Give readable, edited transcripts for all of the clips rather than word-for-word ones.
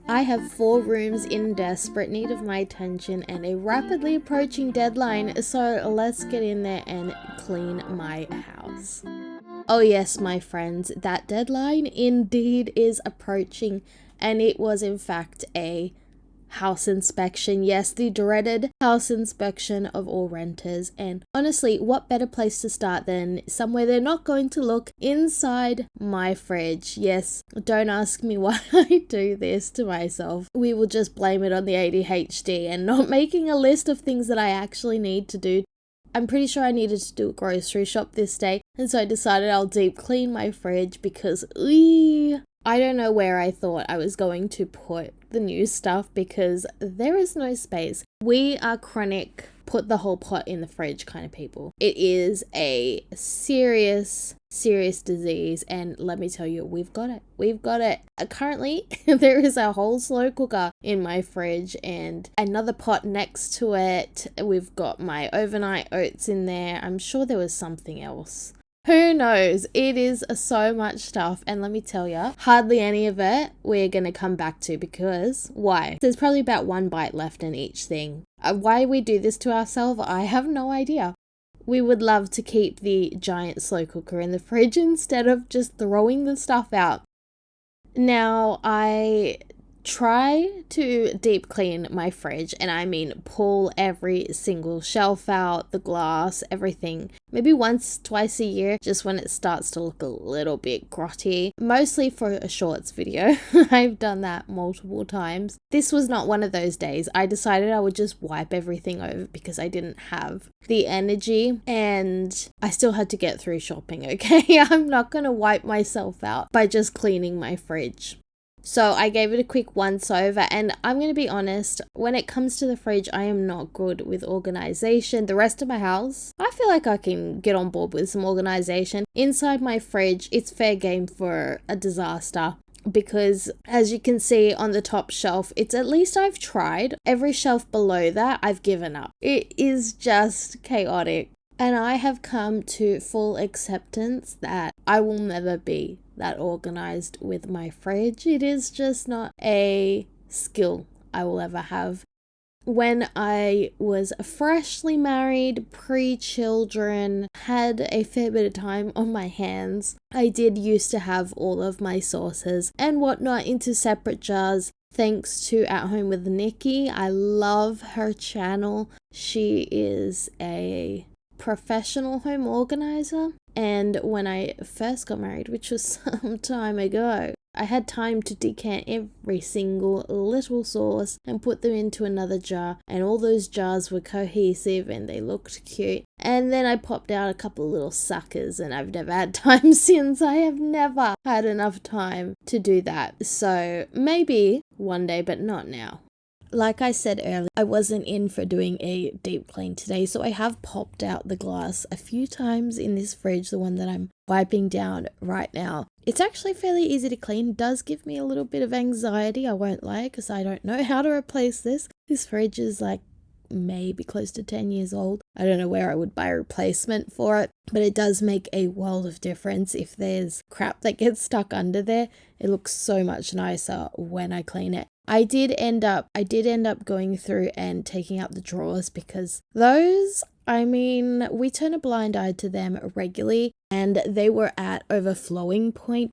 I have 4 rooms in desperate need of my attention and a rapidly approaching deadline, so let's get in there and clean my house. Oh yes, my friends, that deadline indeed is approaching, and it was in fact a house inspection. Yes, the dreaded house inspection of all renters. And honestly, what better place to start than somewhere they're not going to look? Inside my fridge. Yes, don't ask me why I do this to myself. We will just blame it on the ADHD and not making a list of things that I actually need to do. I'm pretty sure I needed to do a grocery shop this day, and so I decided I'll deep clean my fridge because I don't know where I thought I was going to put the new stuff because there is no space. We are chronic put the whole pot in the fridge kind of people. It is a serious disease, and let me tell you, we've got it. Currently there is a whole slow cooker in my fridge and another pot next to it. We've got my overnight oats in there. I'm sure there was something else. Who knows? It is so much stuff, and let me tell you, hardly any of it we're going to come back to because why? There's probably about 1 bite left in each thing. Why we do this to ourselves, I have no idea. We would love to keep the giant slow cooker in the fridge instead of just throwing the stuff out. Now, I try to deep clean my fridge, and I mean pull every single shelf out, the glass, everything, maybe once, twice a year, just when it starts to look a little bit grotty, mostly for a shorts video. I've done that multiple times. This was not one of those days. I decided I would just wipe everything over because I didn't have the energy, and I still had to get through shopping, okay? I'm not gonna wipe myself out by just cleaning my fridge. So I gave it a quick once over, and I'm going to be honest, when it comes to the fridge, I am not good with organization. The rest of my house, I feel like I can get on board with some organization. Inside my fridge, it's fair game for a disaster. Because as you can see on the top shelf, it's at least I've tried. Every shelf below that, I've given up. It is just chaotic. And I have come to full acceptance that I will never be that organized with my fridge. It is just not a skill I will ever have. When I was freshly married, pre-children, had a fair bit of time on my hands, I did used to have all of my sauces and whatnot into separate jars. Thanks to At Home with Nikki. I love her channel. She is a professional home organizer, and when I first got married, which was some time ago, I had time to decant every single little sauce and put them into another jar, and all those jars were cohesive and they looked cute. And then I popped out a couple of little suckers, and I've never had time since. I have never had enough time to do that. So maybe one day, but not now. Like I said earlier, I wasn't in for doing a deep clean today, so I have popped out the glass a few times in this fridge, the one that I'm wiping down right now. It's actually fairly easy to clean. It does give me a little bit of anxiety, I won't lie, because I don't know how to replace this. This fridge is like maybe close to 10 years old. I don't know where I would buy a replacement for it, but it does make a world of difference. If there's crap that gets stuck under there, it looks so much nicer when I clean it. I did end up going through and taking out the drawers because those, I mean, we turn a blind eye to them regularly, and they were at overflowing point.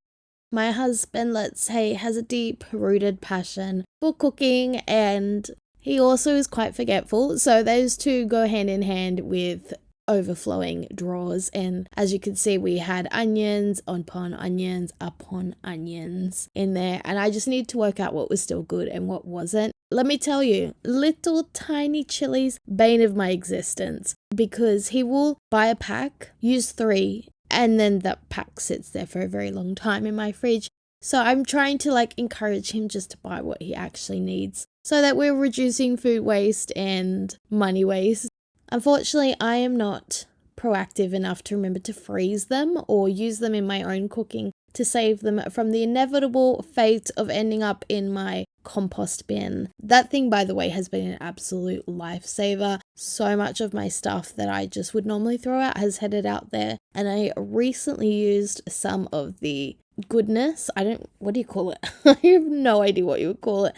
My husband, let's say, has a deep-rooted passion for cooking, and he also is quite forgetful, so those two go hand in hand with overflowing drawers. And as you can see, we had onions upon onions upon onions in there, and I just need to work out what was still good and what wasn't. Let me tell you, little tiny chilies, bane of my existence, because he will buy a pack, use 3, and then that pack sits there for a very long time in my fridge. So I'm trying to encourage him just to buy what he actually needs so that we're reducing food waste and money waste. Unfortunately, I am not proactive enough to remember to freeze them or use them in my own cooking to save them from the inevitable fate of ending up in my compost bin. That thing, by the way, has been an absolute lifesaver. So much of my stuff that I just would normally throw out has headed out there, and I recently used some of the goodness. What do you call it? I have no idea what you would call it.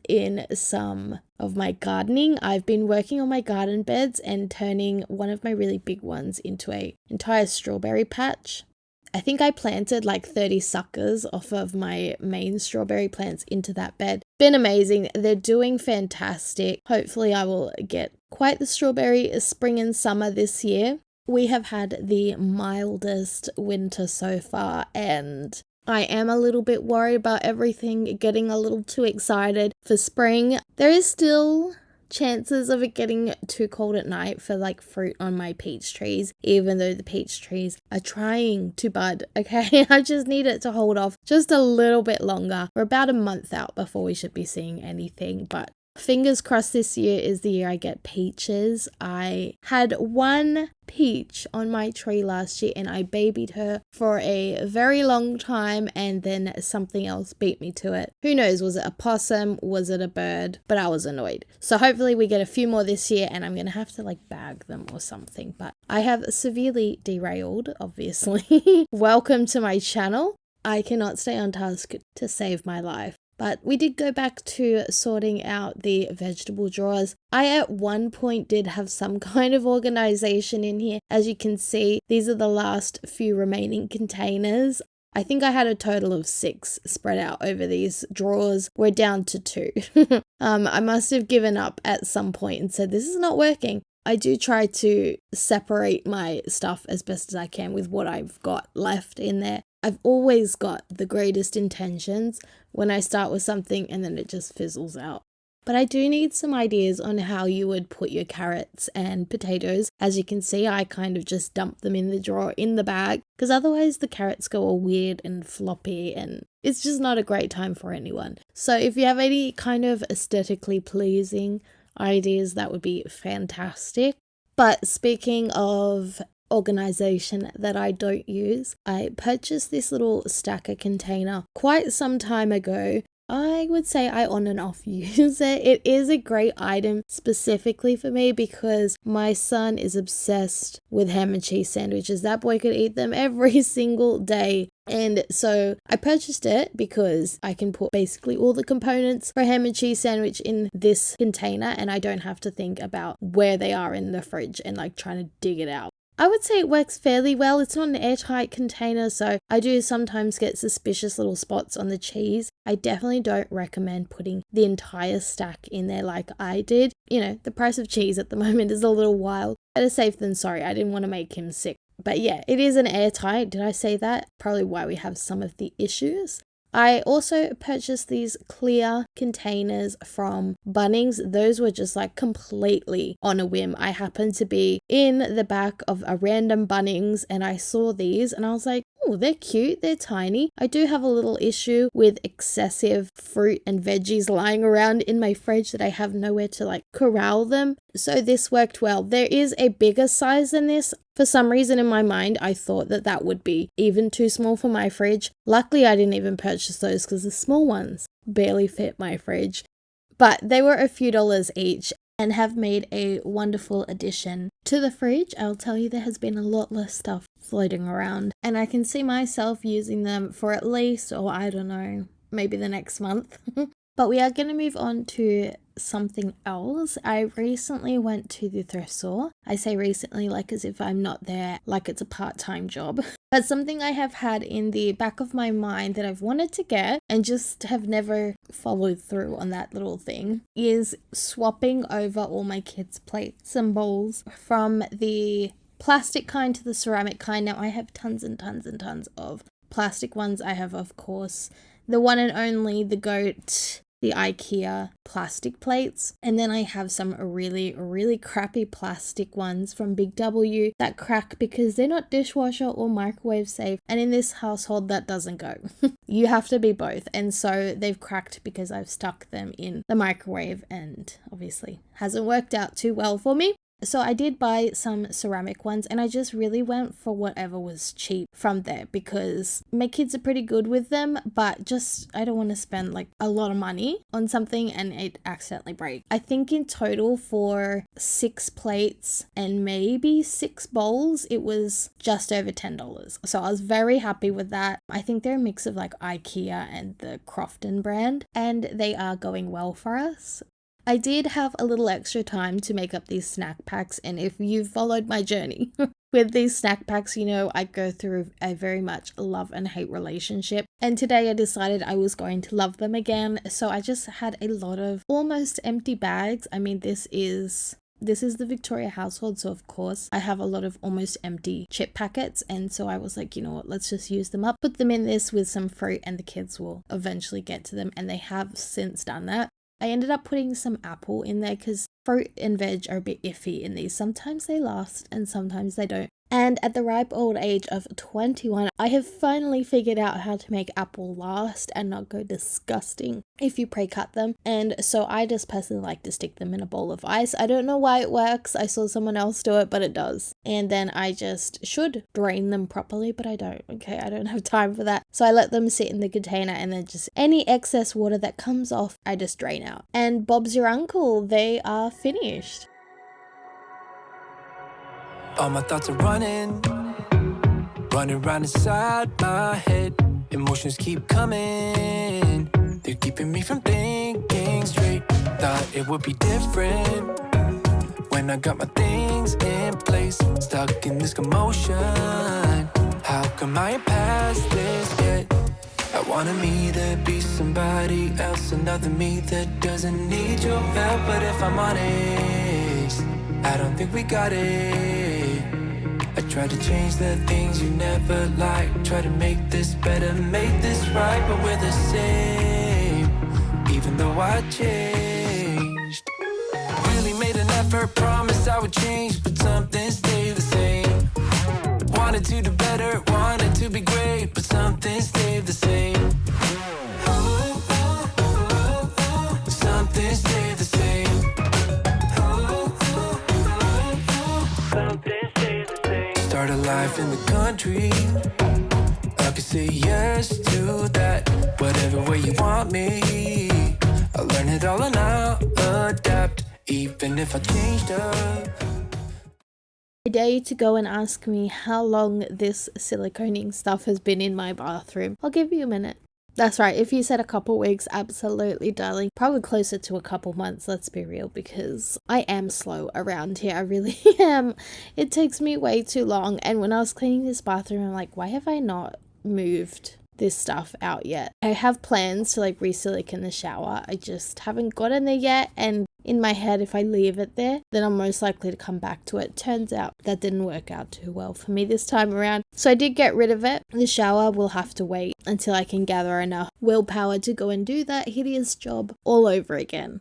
In some of my gardening, I've been working on my garden beds and turning one of my really big ones into a entire strawberry patch. I think I planted like 30 suckers off of my main strawberry plants into that bed. Been amazing. They're doing fantastic. Hopefully I will get quite the strawberry spring and summer this year. We have had the mildest winter so far, and I am a little bit worried about everything, getting a little too excited for spring. There is still chances of it getting too cold at night for like fruit on my peach trees, even though the peach trees are trying to bud, okay? I just need it to hold off just a little bit longer. We're about a month out before we should be seeing anything, but fingers crossed this year is the year I get peaches. I had one peach on my tree last year and I babied her for a very long time, and then something else beat me to it. Who knows, was it a possum? Was it a bird? But I was annoyed. So hopefully we get a few more this year, and I'm going to have to like bag them or something. But I have severely derailed, obviously. Welcome to my channel. I cannot stay on task to save my life. But we did go back to sorting out the vegetable drawers. I at one point did have some kind of organization in here. As you can see, these are the last few remaining containers. I think I had a total of 6 spread out over these drawers. We're down to 2. I must have given up at some point and said, this is not working. I do try to separate my stuff as best as I can with what I've got left in there. I've always got the greatest intentions when I start with something and then it just fizzles out. But I do need some ideas on how you would put your carrots and potatoes. As you can see, I kind of just dump them in the drawer in the bag, because otherwise the carrots go all weird and floppy and it's just not a great time for anyone. So if you have any kind of aesthetically pleasing ideas, that would be fantastic. But speaking of organization that I don't use, I purchased this little stacker container quite some time ago. I would say I on and off use it. It is a great item specifically for me because my son is obsessed with ham and cheese sandwiches. That boy could eat them every single day. And so I purchased it because I can put basically all the components for a ham and cheese sandwich in this container, and I don't have to think about where they are in the fridge and like trying to dig it out. I would say it works fairly well. It's not an airtight container, so I do sometimes get suspicious little spots on the cheese. I definitely don't recommend putting the entire stack in there like I did. You know, the price of cheese at the moment is a little wild. Better safe than sorry. I didn't want to make him sick. But yeah, it is an airtight. Did I say that? Probably why we have some of the issues. I also purchased these clear containers from Bunnings. Those were just like completely on a whim. I happened to be in the back of a random Bunnings and I saw these and I was like, oh, they're cute, they're tiny. I do have a little issue with excessive fruit and veggies lying around in my fridge that I have nowhere to like corral them. So this worked well. There is a bigger size than this. For some reason in my mind, I thought that that would be even too small for my fridge. Luckily, I didn't even purchase those because the small ones barely fit my fridge. But they were a few dollars each and have made a wonderful addition to the fridge. I'll tell you, there has been a lot less stuff floating around, and I can see myself using them for at least, or I don't know, maybe the next month. But we are going to move on to something else. I recently went to the thrift store. I say recently like as if I'm not there, like it's a part-time job. But something I have had in the back of my mind that I've wanted to get and just have never followed through on that little thing is swapping over all my kids' plates and bowls from the plastic kind to the ceramic kind. Now I have tons and tons and tons of plastic ones. I have, of course, the one and only, the goat, the IKEA plastic plates, and then I have some really crappy plastic ones from Big W that crack because they're not dishwasher or microwave safe, and in this household that doesn't go. You have to be both, and so they've cracked because I've stuck them in the microwave and obviously hasn't worked out too well for me. So I did buy some ceramic ones and I just really went for whatever was cheap from there because my kids are pretty good with them, but just I don't want to spend like a lot of money on something and it accidentally break. I think in total for 6 plates and maybe 6 bowls, it was just over $10. So I was very happy with that. I think they're a mix of like IKEA and the Crofton brand, and they are going well for us. I did have a little extra time to make up these snack packs, and if you've followed my journey with these snack packs, you know I go through a very much love and hate relationship, and today I decided I was going to love them again. So I just had a lot of almost empty bags. I mean, this is the Victoria household, so of course I have a lot of almost empty chip packets, and so I was like, you know what, let's just use them up, put them in this with some fruit, and the kids will eventually get to them, and they have since done that. I ended up putting some apple in there because fruit and veg are a bit iffy in these. Sometimes they last and sometimes they don't. And at the ripe old age of 21, I have finally figured out how to make apple last and not go disgusting if you pre-cut them. And so I just personally like to stick them in a bowl of ice. I don't know why it works. I saw someone else do it, but it does. And then I just should drain them properly, but I don't. Okay, I don't have time for that. So I let them sit in the container, and then just any excess water that comes off, I just drain out. And Bob's your uncle, they are finished. All my thoughts are running around inside my head. Emotions keep coming, they're keeping me from thinking straight. Thought it would be different when I got my things in place. Stuck in this commotion, how come I ain't past this yet? I wanted me to be somebody else, another me that doesn't need your help. But if I'm honest, I don't think we got it. I tried to change the things you never liked, try to make this better, make this right, but we're the same, even though I changed. Really made an effort, promised I would change, but something stayed the same. Wanted to do better, wanted to be great, but something stayed the same. Something stayed the same. Start a life in the country, I could say yes to that. Whatever way you want me, I'll learn it all and I'll adapt, even if I changed up. I dare you to go and ask me how long this siliconing stuff has been in my bathroom. I'll give you a minute. That's right, if you said a couple weeks, absolutely darling. Probably closer to a couple months, let's be real, because I am slow around here. I really am. It takes me way too long. And when I was cleaning this bathroom, I'm like, why have I not moved this stuff out yet? I have plans to like re-silicone the shower. I just haven't gotten there yet. And in my head, if I leave it there, then I'm most likely to come back to it. Turns out that didn't work out too well for me this time around. So I did get rid of it. The shower will have to wait until I can gather enough willpower to go and do that hideous job all over again.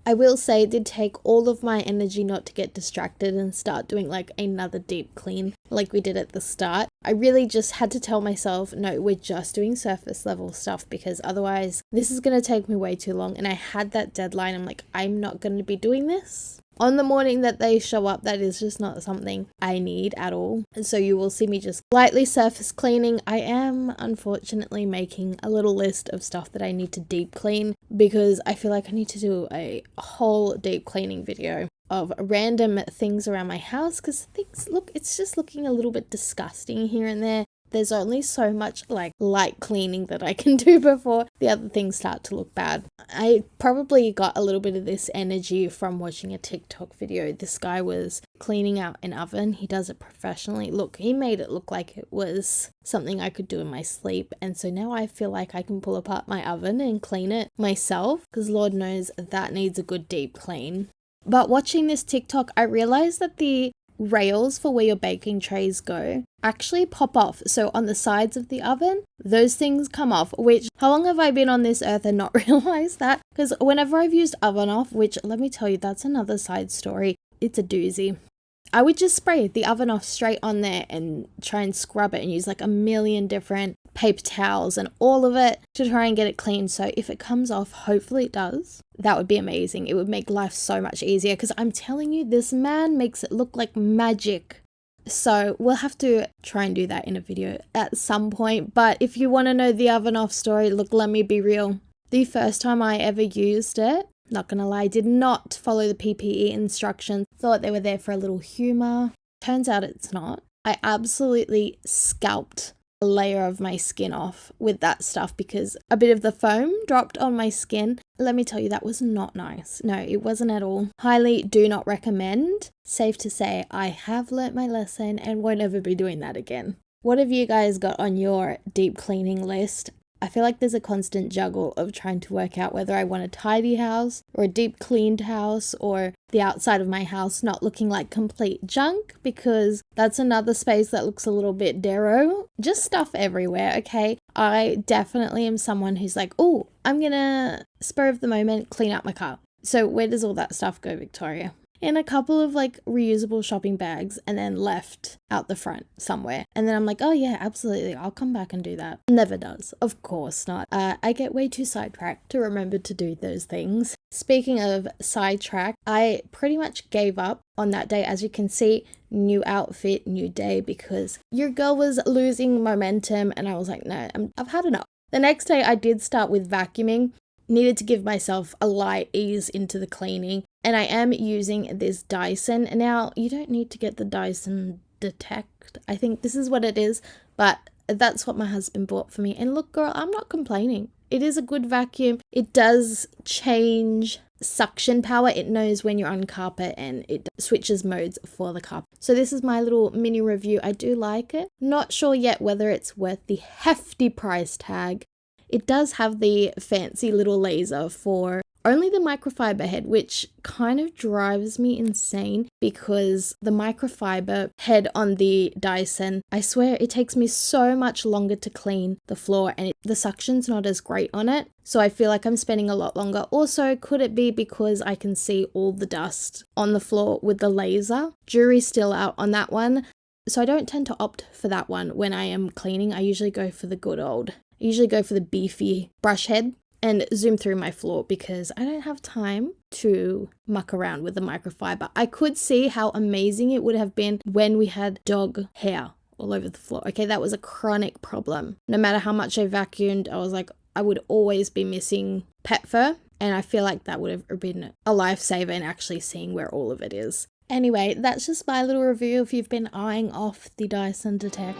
I will say it did take all of my energy not to get distracted and start doing like another deep clean like we did at the start. I really just had to tell myself, no, we're just doing surface level stuff because otherwise this is going to take me way too long. And I had that deadline. I'm like, I'm not going to be doing this on the morning that they show up. That is just not something I need at all. And so you will see me just lightly surface cleaning. I am unfortunately making a little list of stuff that I need to deep clean because I feel like I need to do a whole deep cleaning video of random things around my house because things look, it's just looking a little bit disgusting here and there. There's only so much like light cleaning that I can do before the other things start to look bad. I probably got a little bit of this energy from watching a TikTok video. This guy was cleaning out an oven. He does it professionally. Look, he made it look like it was something I could do in my sleep. And so now I feel like I can pull apart my oven and clean it myself because Lord knows that needs a good deep clean. But watching this TikTok, I realized that the rails for where your baking trays go actually pop off. So on the sides of the oven, those things come off, which how long have I been on this earth and not realized that? Because whenever I've used oven off, which let me tell you, that's another side story. It's a doozy. I would just spray the oven off straight on there and try and scrub it and use like a million different paper towels and all of it to try and get it clean. So if it comes off, hopefully it does, that would be amazing. It would make life so much easier, because I'm telling you, this man makes it look like magic. So we'll have to try and do that in a video at some point. But if you want to know the oven off story, look, let me be real. The first time I ever used it, not gonna lie, did not follow the PPE instructions. Thought they were there for a little humor. Turns out it's not. I absolutely scalped a layer of my skin off with that stuff because a bit of the foam dropped on my skin. Let me tell you, that was not nice. No, it wasn't at all. Highly do not recommend. Safe to say, I have learnt my lesson and won't ever be doing that again. What have you guys got on your deep cleaning list? I feel like there's a constant juggle of trying to work out whether I want a tidy house or a deep cleaned house, or the outside of my house not looking like complete junk, because that's another space that looks a little bit dero. Just stuff everywhere, okay? I definitely am someone who's like, oh, I'm gonna spur of the moment clean out my car. So where does all that stuff go, Victoria? In a couple of like reusable shopping bags and then left out the front somewhere. And then I'm like, oh yeah, absolutely, I'll come back and do that. Never does. Of course not. I get way too sidetracked to remember to do those things. Speaking of sidetrack, I pretty much gave up on that day. As you can see, new outfit, new day, because your girl was losing momentum and I was like, no, I've had enough. The next day I did start with vacuuming. Needed to give myself a light ease into the cleaning, and I am using this Dyson. Now, you don't need to get the Dyson Detect. I think this is what it is, but that's what my husband bought for me. And look, girl, I'm not complaining. It is a good vacuum. It does change suction power. It knows when you're on carpet and it switches modes for the carpet. So this is my little mini review. I do like it. Not sure yet whether it's worth the hefty price tag. It does have the fancy little laser for only the microfiber head, which kind of drives me insane because the microfiber head on the Dyson, I swear it takes me so much longer to clean the floor, and the suction's not as great on it. So I feel like I'm spending a lot longer. Also, could it be because I can see all the dust on the floor with the laser? Jury's still out on that one. So I don't tend to opt for that one when I am cleaning. I usually go for the beefy brush head and zoom through my floor because I don't have time to muck around with the microfiber. I could see how amazing it would have been when we had dog hair all over the floor. Okay, that was a chronic problem. No matter how much I vacuumed, I was like, I would always be missing pet fur. And I feel like that would have been a lifesaver in actually seeing where all of it is. Anyway, that's just my little review if you've been eyeing off the Dyson Detect.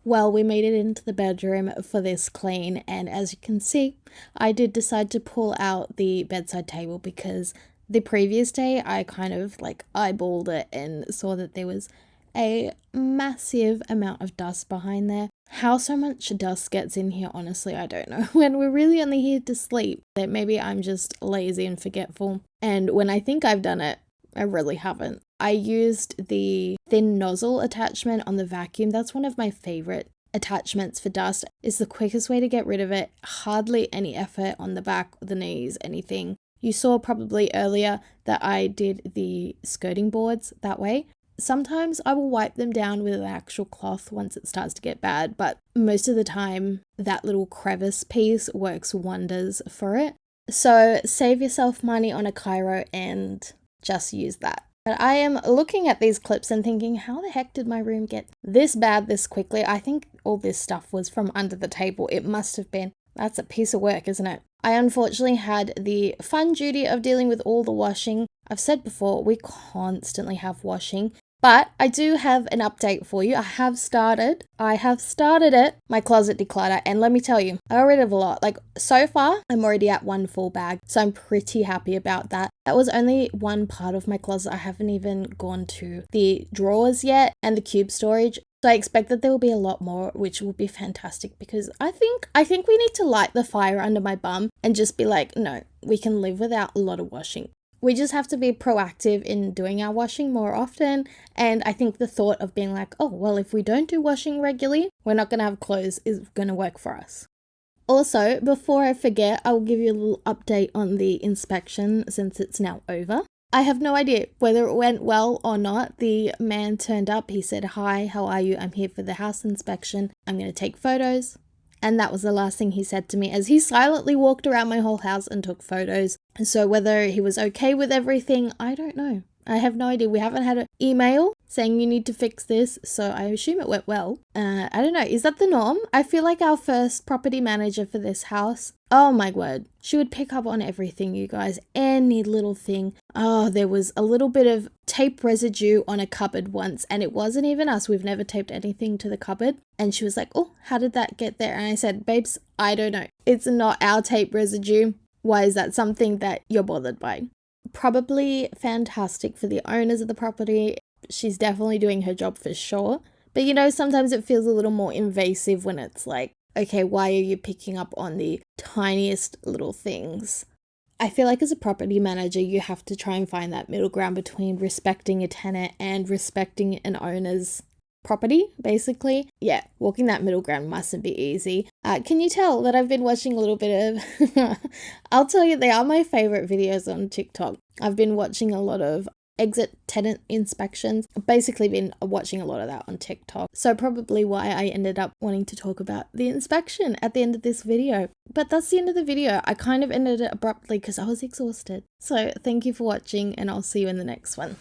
Well, we made it into the bedroom for this clean, and as you can see, I did decide to pull out the bedside table because the previous day I kind of like eyeballed it and saw that there was a massive amount of dust behind there. How so much dust gets in here, honestly, I don't know. When we're really only here to sleep, that maybe I'm just lazy and forgetful. And when I think I've done it, I really haven't. I used the thin nozzle attachment on the vacuum. That's one of my favorite attachments for dust. It's the quickest way to get rid of it. Hardly any effort on the back, the knees, anything. You saw probably earlier that I did the skirting boards that way. Sometimes I will wipe them down with an actual cloth once it starts to get bad, but most of the time that little crevice piece works wonders for it. So save yourself money on a Cairo and just use that. But I am looking at these clips and thinking, how the heck did my room get this bad this quickly? I think all this stuff was from under the table. It must have been. That's a piece of work, isn't it? I unfortunately had the fun duty of dealing with all the washing. I've said before, we constantly have washing. But I do have an update for you. I have started it, my closet declutter, and let me tell you, I got rid of a lot. Like, so far, I'm already at one full bag, so I'm pretty happy about that. That was only one part of my closet. I haven't even gone to the drawers yet and the cube storage. So I expect that there will be a lot more, which will be fantastic, because I think we need to light the fire under my bum and just be like, no, we can live without a lot of washing. We just have to be proactive in doing our washing more often. And I think the thought of being like, oh, well, if we don't do washing regularly, we're not going to have clothes is going to work for us. Also, before I forget, I will give you a little update on the inspection since it's now over. I have no idea whether it went well or not. The man turned up. He said, hi, how are you? I'm here for the house inspection. I'm going to take photos. And that was the last thing he said to me as he silently walked around my whole house and took photos. And so whether he was okay with everything, I don't know. I have no idea. We haven't had an email saying you need to fix this, so I assume it went well. I don't know. Is that the norm? I feel like our first property manager for this house, oh my word, she would pick up on everything, you guys. Any little thing. Oh, there was a little bit of tape residue on a cupboard once, and it wasn't even us. We've never taped anything to the cupboard. And she was like, oh, how did that get there? And I said, babes, I don't know. It's not our tape residue. Why is that something that you're bothered by? Probably fantastic for the owners of the property. She's definitely doing her job for sure. But you know, sometimes it feels a little more invasive when it's like, okay, why are you picking up on the tiniest little things? I feel like as a property manager, you have to try and find that middle ground between respecting a tenant and respecting an owner's property, basically. Yeah, walking that middle ground mustn't be easy. Can you tell that I've been watching a little bit of... I'll tell you, they are my favorite videos on TikTok. I've been watching a lot of exit tenant inspections. I've basically been watching a lot of that on TikTok. So probably why I ended up wanting to talk about the inspection at the end of this video. But that's the end of the video. I kind of ended it abruptly because I was exhausted. So thank you for watching, and I'll see you in the next one.